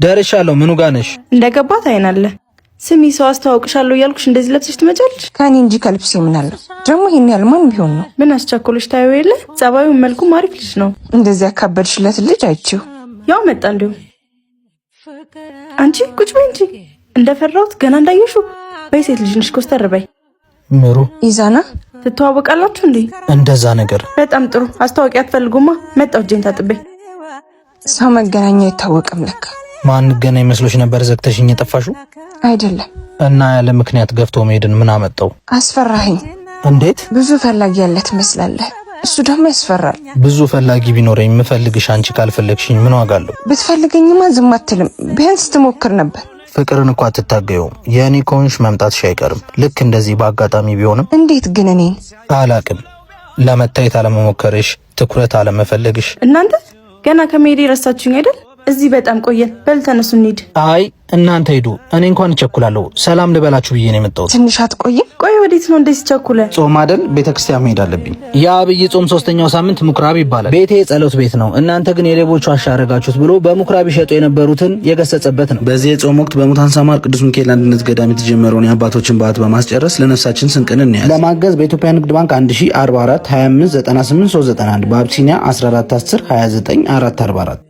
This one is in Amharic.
ደርሻለሁ። ምኑ ጋር ነሽ? እንደገባት አይናለ ስሚ ሰው አስተዋውቅሻለሁ እያልኩሽ እንደዚህ ለብሰሽ ትመጫለሽ? ከኔ እንጂ ከልብስ የምናለው ደግሞ ይሄን ያህል ማን ቢሆን ነው? ምን አስቸኮለሽ? ታየው የለ ጸባዩን መልኩም አሪፍ ልጅ ነው። እንደዚህ ያካበድሽለት ልጅ አይቼው ያው መጣ እንዴ? አንቺ ቁጭ በይ እንጂ እንደፈራሁት ገና እንዳየሹ በይ። ሴት ልጅ ነሽ፣ ኮስተር በይ። ምሩ ኢዛና ትተዋወቃላችሁ እንዴ? እንደዛ ነገር። በጣም ጥሩ። አስተዋውቂ አትፈልጉማ? መጣሁ እጄን ታጥቤ። ሰው መገናኛ አይታወቅም ለካ። ማን ገናኝ መስሎሽ ነበር ዘግተሽኝ የጠፋሽው? አይደለም። እና ያለ ምክንያት ገፍቶ መሄድን ምን አመጣው? አስፈራኸኝ። እንዴት? ብዙ ፈላጊ ያለ ትመስላለህ። እሱ ደግሞ ያስፈራል። ብዙ ፈላጊ ቢኖረኝ የምፈልግሽ አንቺ ካልፈለግሽኝ ምን ዋጋ አለው? ብትፈልገኝማ ዝም አትልም። ቢያንስ ትሞክር ነበር። ፍቅርን እኮ አትታገዩም። የኔ ከሆንሽ መምጣትሽ አይቀርም። ልክ እንደዚህ በአጋጣሚ ቢሆንም። እንዴት ግን? እኔን አላቅም። ለመታየት አለመሞከርሽ፣ ትኩረት አለመፈለግሽ። እናንተ ገና ከመሄዴ ረሳችሁኝ አይደል? እዚህ በጣም ቆየን። በል ተነሱ እንሂድ። አይ እናንተ ሄዱ፣ እኔ እንኳን እቸኩላለሁ። ሰላም ልበላችሁ ብዬ ነው የመጣሁት። ትንሽ አትቆይም? ቆይ ወዴት ነው እንደዚህ ቸኩለ? ጾም አይደል? ቤተክርስቲያን መሄድ አለብኝ። የአብይ ጾም 3ኛው ሳምንት ምኩራብ ይባላል። ቤቴ የጸሎት ቤት ነው። እናንተ ግን የሌቦቹ ዋሻ አረጋችሁት ብሎ በምኩራብ ይሸጡ የነበሩትን የገሰጸበት ነው። በዚህ የጾም ወቅት በሙታን ሳማር ቅዱስ ሚካኤል አንድነት ገዳም የተጀመረውን የአባቶችን በዓት በማስጨረስ ለነፍሳችን ስንቅን እንያዝ። ለማገዝ በኢትዮጵያ ንግድ ባንክ 1044 25 98 391 በአብሲኒያ 14 10 29 444